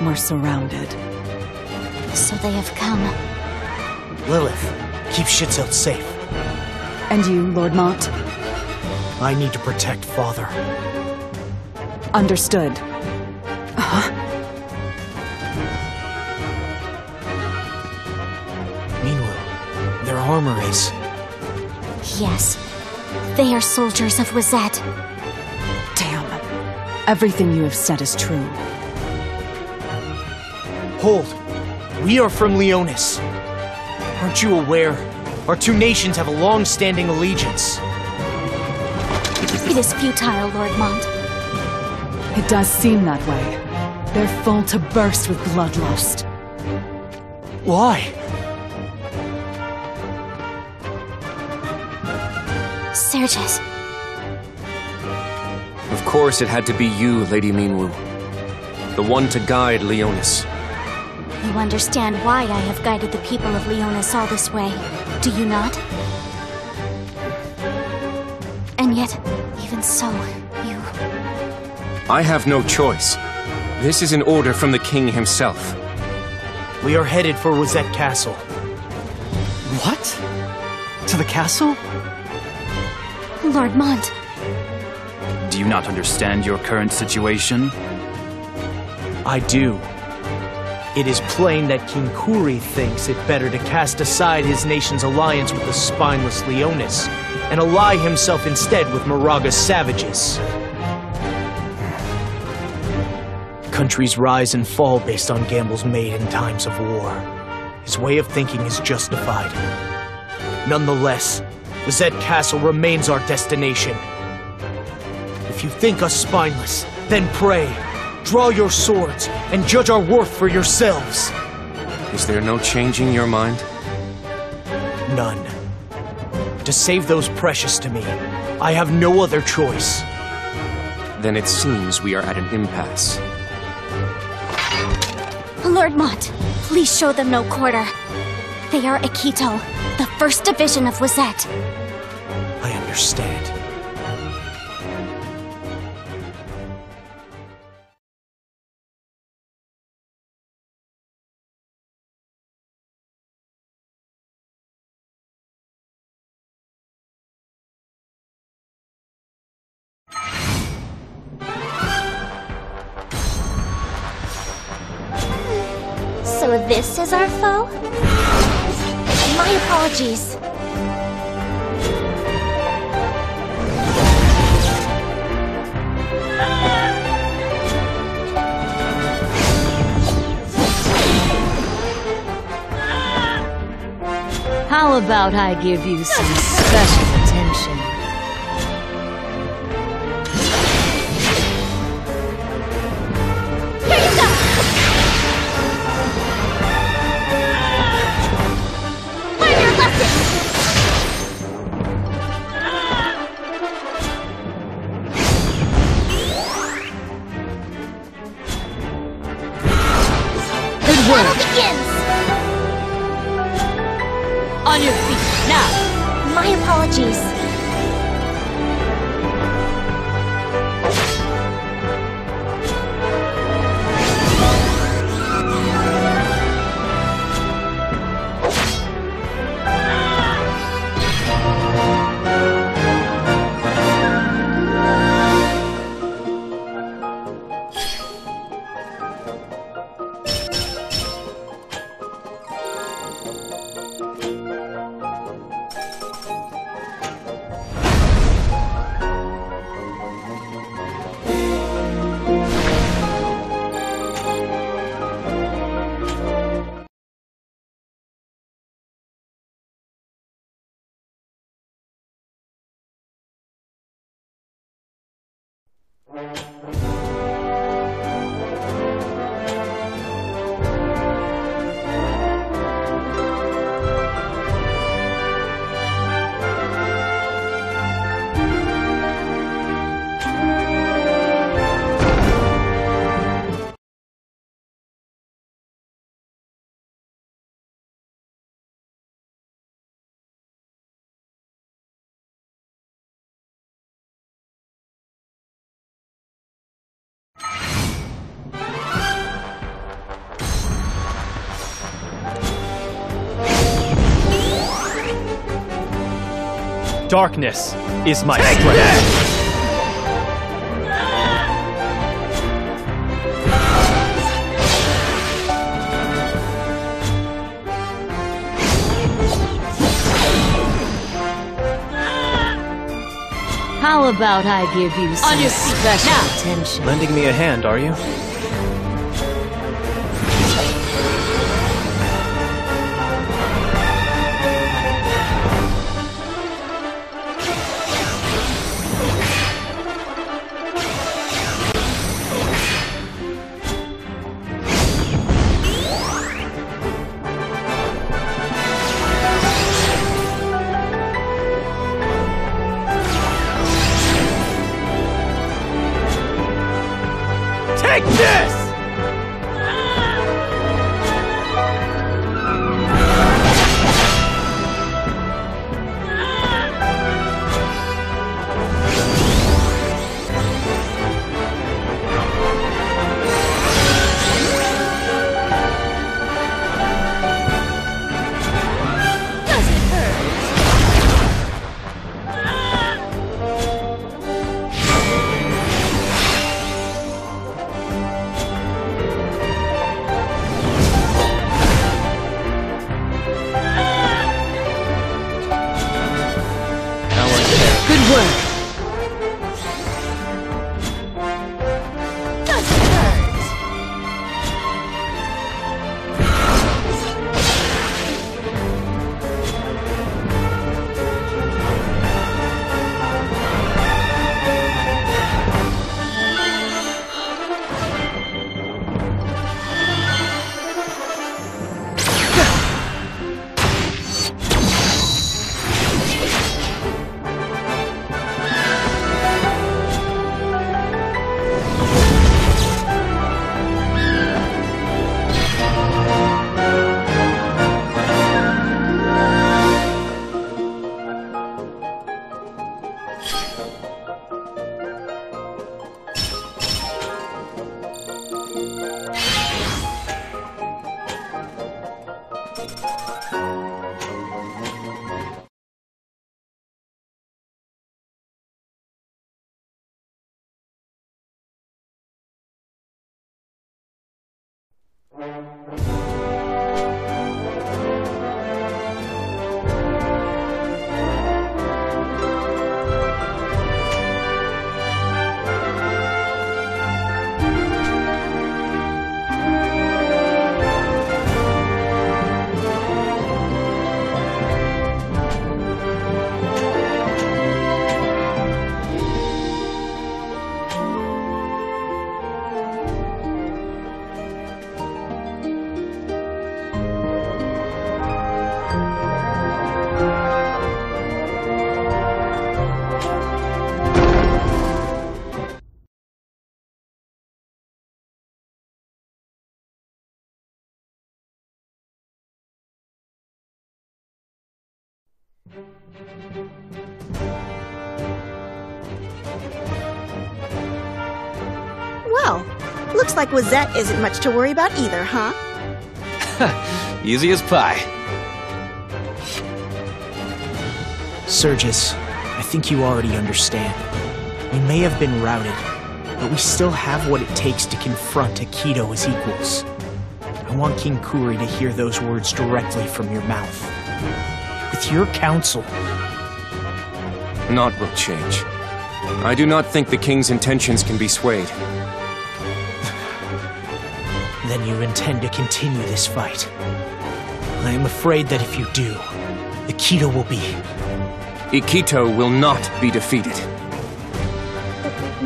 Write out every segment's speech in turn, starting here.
We're surrounded. So they have come. Lilith, keep Shitzel safe. And you, Lord Mont? I need to protect Father. Understood. Meanwhile, their armor is... Yes. They are soldiers of Wazette. Damn. Everything you have said is true. Hold! We are from Leonis. Aren't you aware? Our two nations have a long-standing allegiance. It is futile, Lord Mont. It does seem that way. They're full to burst with bloodlust. Why? Serges. Of course it had to be you, Lady Minwu. The one to guide Leonis. You understand why I have guided the people of Leonis all this way, do you not? And yet, even so, you... I have no choice. This is an order from the king himself. We are headed for Wazette Castle. What? To the castle? Lord Mont. Do you not understand your current situation? I do. It is plain that King Kuri thinks it better to cast aside his nation's alliance with the spineless Leonis, and ally himself instead with Moraga's savages. Countries rise and fall based on gambles made in times of war. His way of thinking is justified. Nonetheless, Wazette Castle remains our destination. If you think us spineless, then pray. Draw your swords, and judge our worth for yourselves. Is there no changing your mind? None. To save those precious to me, I have no other choice. Then it seems we are at an impasse. Lord Mont, please show them no quarter. They are Akito, the 1st Division of Wazette. I understand. So this is our foe? My apologies. How about I give you some special attention? Battle begins! On your feet, now! My apologies. Darkness is my strength. How about I give you some special attention? Lending me a hand, are you? Take this! Good work. Well, looks like Wazette isn't much to worry about either, huh? Easy as pie. Sergis, I think you already understand. We may have been routed, but we still have what it takes to confront Akito as equals. I want King Kuri to hear those words directly from your mouth. With your counsel... Naught will change. I do not think the king's intentions can be swayed. Then you intend to continue this fight. I am afraid that if you do, Akito will be... Akito will not be defeated.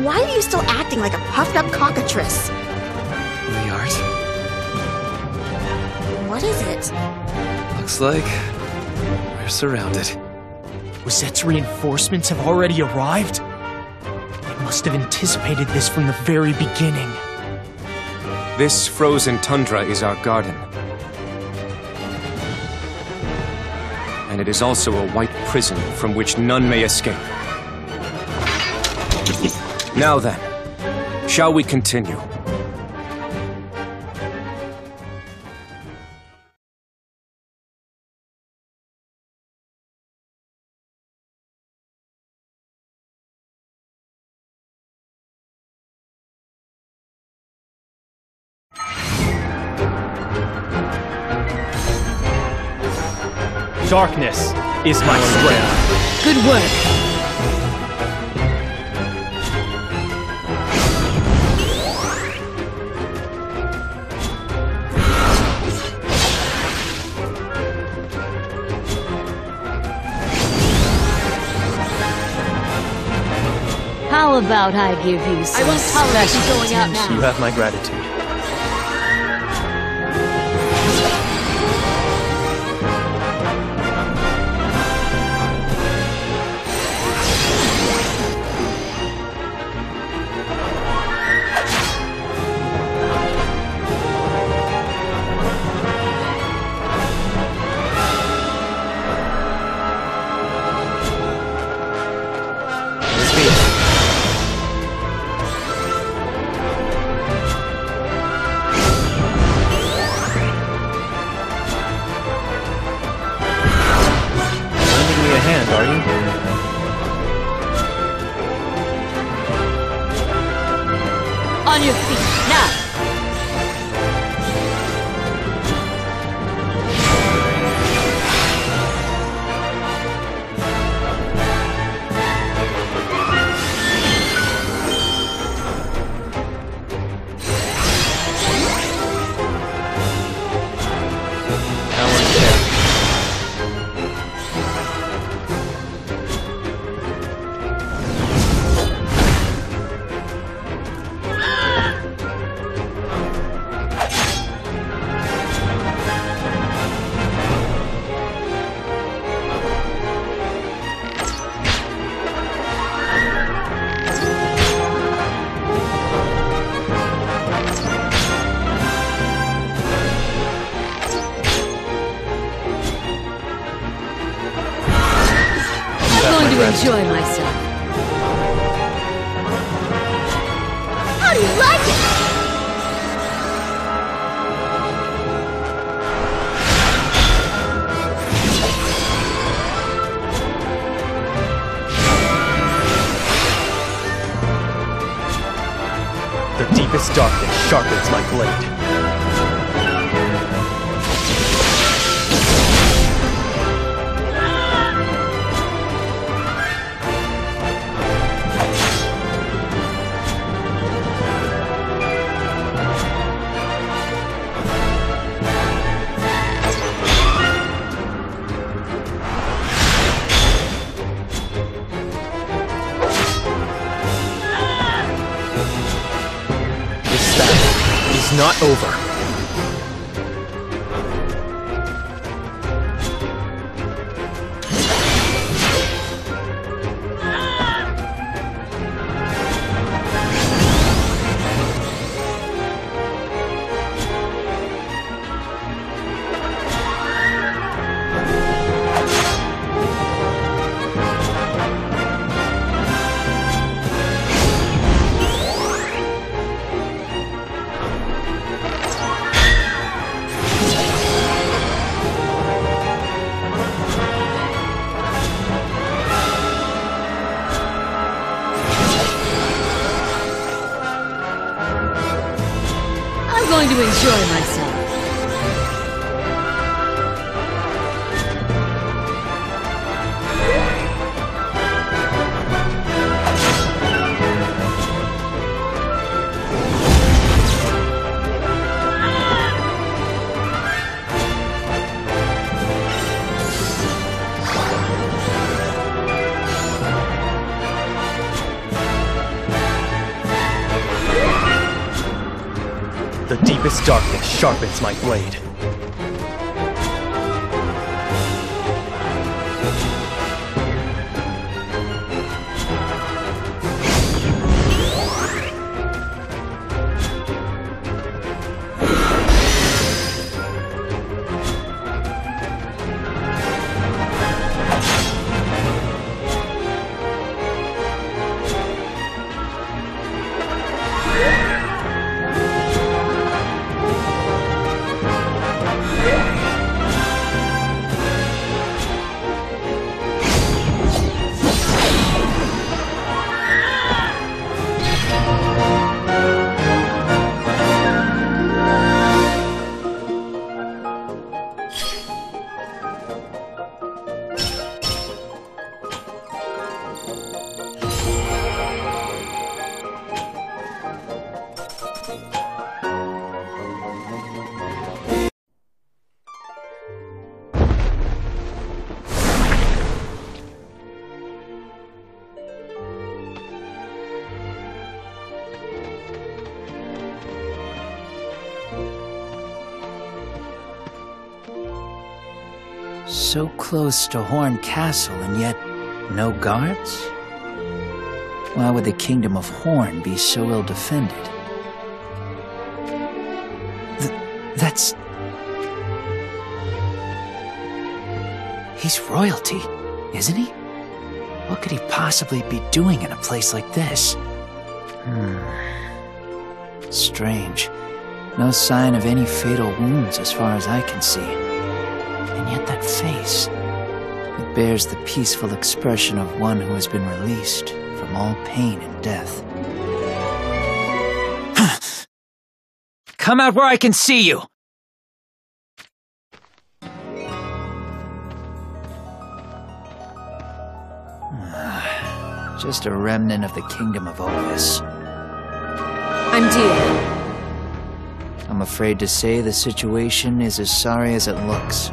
Why are you still acting like a puffed-up cockatrice? The art? What is it? Looks like we're surrounded. Wazette's reinforcements have already arrived? They must have anticipated this from the very beginning. This frozen tundra is our garden. And it is also a white prison from which none may escape. Now then, shall we continue? Darkness is my strength. Good work. How about I give you some special attention? You have my gratitude. On your feet, now! Enjoy myself. How do you like it? The deepest darkness sharpens my blade. Not over. I'm going to enjoy myself. The deepest darkness sharpens my blade. So close to Horn Castle and yet no guards? Why would the Kingdom of Horn be so ill defended? That's... He's royalty, isn't he? What could he possibly be doing in a place like this? Strange. No sign of any fatal wounds as far as I can see. And yet that face, it bears the peaceful expression of one who has been released from all pain and death. Come out where I can see you! Just a remnant of the Kingdom of Ovis. I'm dear. I'm afraid to say the situation is as sorry as it looks.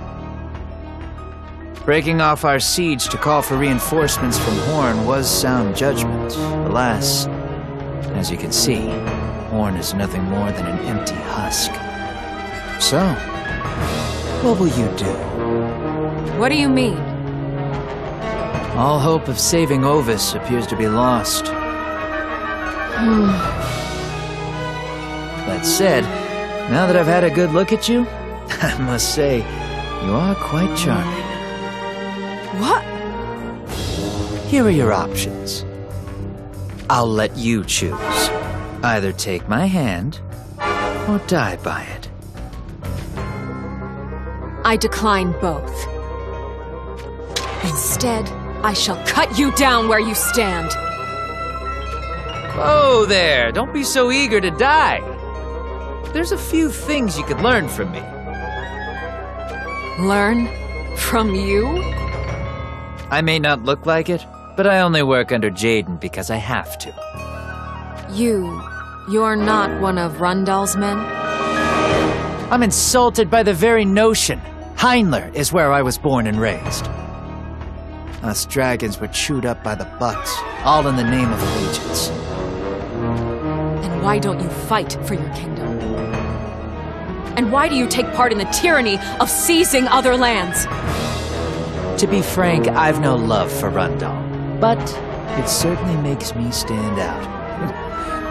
Breaking off our siege to call for reinforcements from Horn was sound judgment. Alas, as you can see, Horn is nothing more than an empty husk. So, what will you do? What do you mean? All hope of saving Ovis appears to be lost. That said, now that I've had a good look at you, I must say, you are quite charming. What? Here are your options. I'll let you choose. Either take my hand, or die by it. I decline both. Instead, I shall cut you down where you stand. Whoa there! Don't be so eager to die. There's a few things you could learn from me. Learn? From you? I may not look like it, but I only work under Jaden because I have to. You're not one of Rundal's men? I'm insulted by the very notion. Heinler is where I was born and raised. Us dragons were chewed up by the Bucks, all in the name of allegiance. And why don't you fight for your kingdom? And why do you take part in the tyranny of seizing other lands? To be frank, I've no love for Rundal, but it certainly makes me stand out.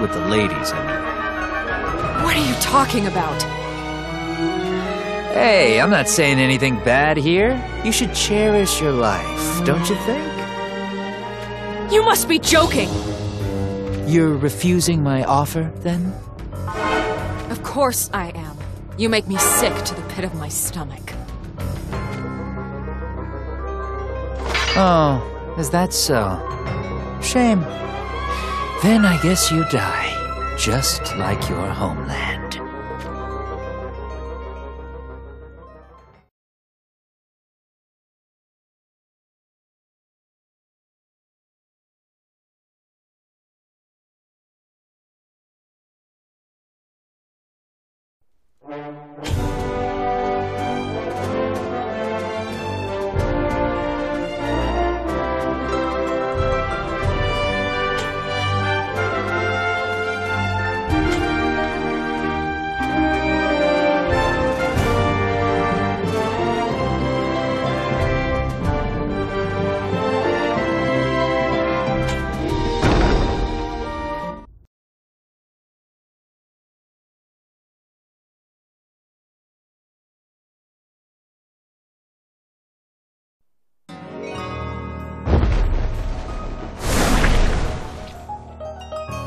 With the ladies, I mean. What are you talking about? Hey, I'm not saying anything bad here. You should cherish your life, don't you think? You must be joking! You're refusing my offer, then? Of course I am. You make me sick to the pit of my stomach. Oh, is that so? Shame. Then I guess you die, just like your homeland.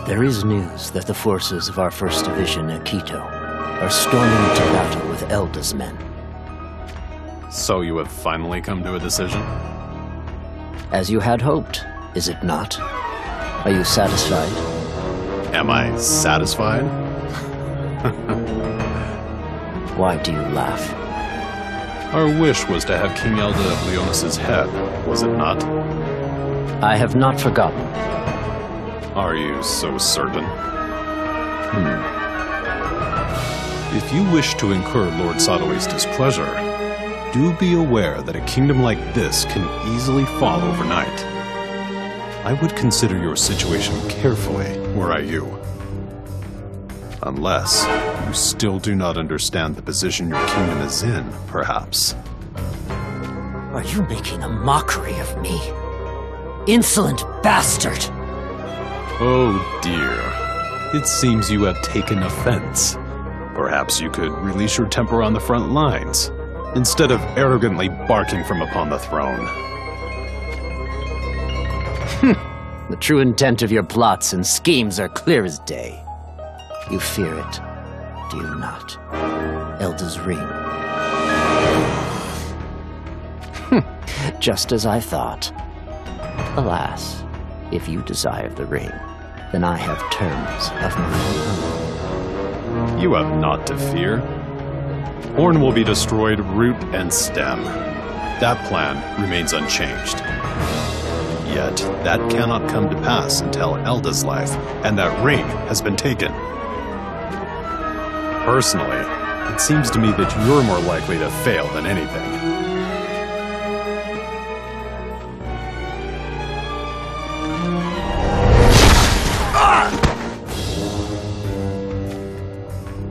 There is news that the forces of our 1st Division at Quito are storming into battle with Elda's men. So you have finally come to a decision? As you had hoped, is it not? Are you satisfied? Am I satisfied? Why do you laugh? Our wish was to have King Elda of Leonis' head, was it not? I have not forgotten. Are you so certain? If you wish to incur Lord Sadowe's displeasure, do be aware that a kingdom like this can easily fall overnight. I would consider your situation carefully, were I you. Unless you still do not understand the position your kingdom is in, perhaps. Are you making a mockery of me? Insolent bastard! Oh dear. It seems you have taken offense. Perhaps you could release your temper on the front lines, instead of arrogantly barking from upon the throne. The true intent of your plots and schemes are clear as day. You fear it, do you not? Elda's ring. Just as I thought. Alas, if you desire the ring, then I have terms of my own. You have naught to fear. Horn will be destroyed root and stem. That plan remains unchanged. Yet, that cannot come to pass until Elda's life and that ring has been taken. Personally, it seems to me that you're more likely to fail than anything.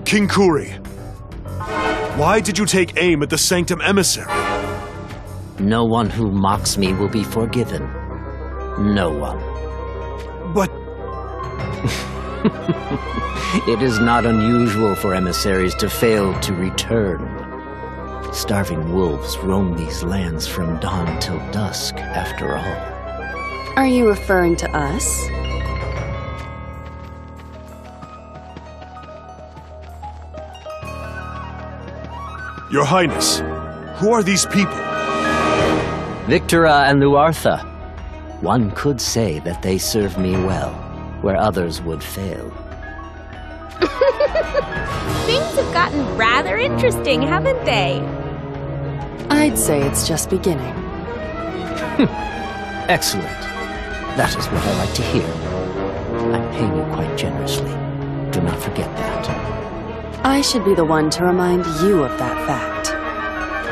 King Kuri, why did you take aim at the Sanctum Emissary? No one who mocks me will be forgiven. No one. But... It is not unusual for emissaries to fail to return. Starving wolves roam these lands from dawn till dusk, after all. Are you referring to us? Your Highness, who are these people? Victora and Luartha. One could say that they serve me well, where others would fail. Things have gotten rather interesting, haven't they? I'd say it's just beginning. Excellent. That is what I like to hear. I'm paying you quite generously. Do not forget that. I should be the one to remind you of that fact.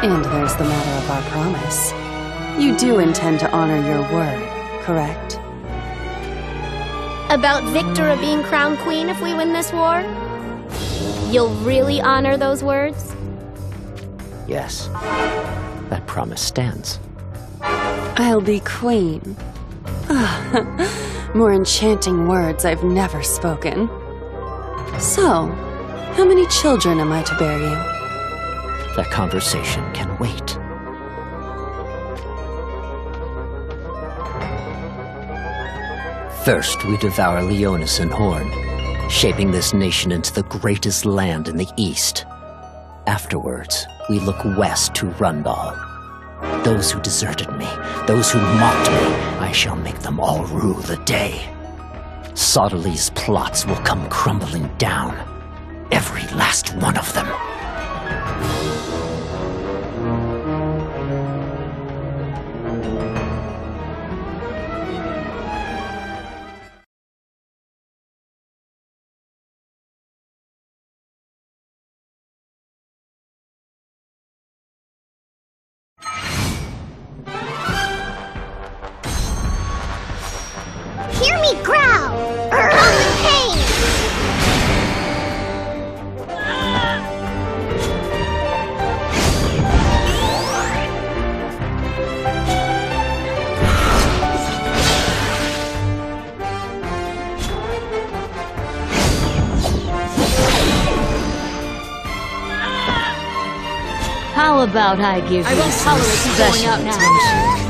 And there's the matter of our promise. You do intend to honor your word, correct? About Victora being crowned queen if we win this war? You'll really honor those words? Yes. That promise stands. I'll be queen. More enchanting words I've never spoken. So, how many children am I to bear you? That conversation can wait. First, we devour Leonis and Horn, shaping this nation into the greatest land in the East. Afterwards, we look west to Rundal. Those who deserted me, those who mocked me, I shall make them all rue the day. Sottili's plots will come crumbling down. Every last one of them. Hear me growl! Growl in pain! How about I give I you won't some tolerate you going special out now. attention?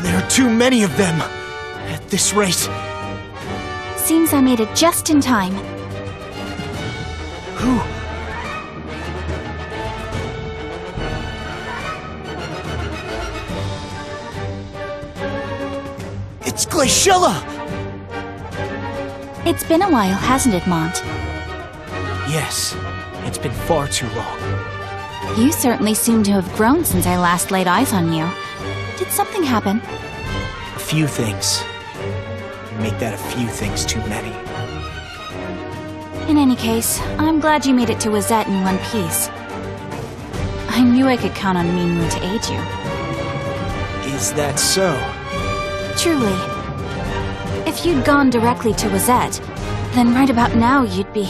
There are too many of them. At this rate. Seems I made it just in time. Who? It's Glaciella! It's been a while, hasn't it, Mont? Yes, it's been far too long. You certainly seem to have grown since I last laid eyes on you. Did something happen? A few things. Make that a few things too many. In any case, I'm glad you made it to Wazette in one piece. I knew I could count on Minwu to aid you. Is that so? Truly. If you'd gone directly to Wazette, then right about now you'd be...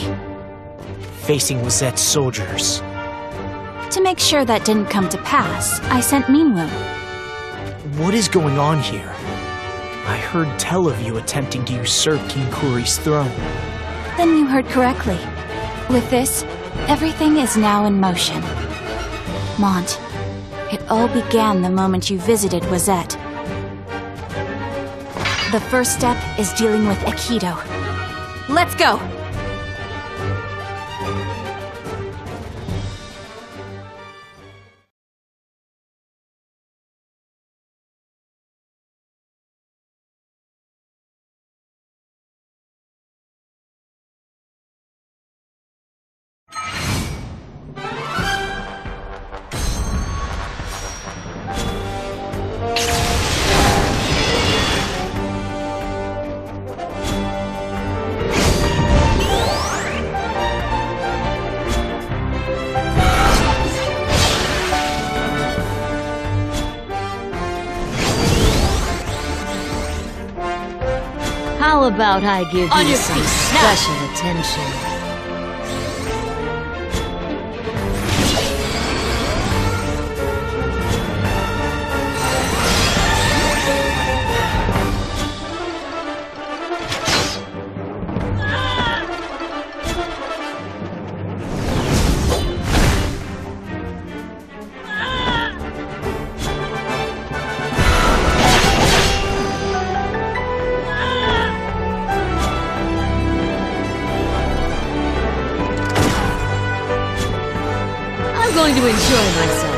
facing Wazette's soldiers. To make sure that didn't come to pass, I sent Minwu. What is going on here? I heard tell of you attempting to usurp King Kuri's throne. Then you heard correctly. With this, everything is now in motion. Mont, it all began the moment you visited Wazette. The first step is dealing with Aikido. Let's go! How about I give On you your some feet, special attention? I'm going to enjoy myself.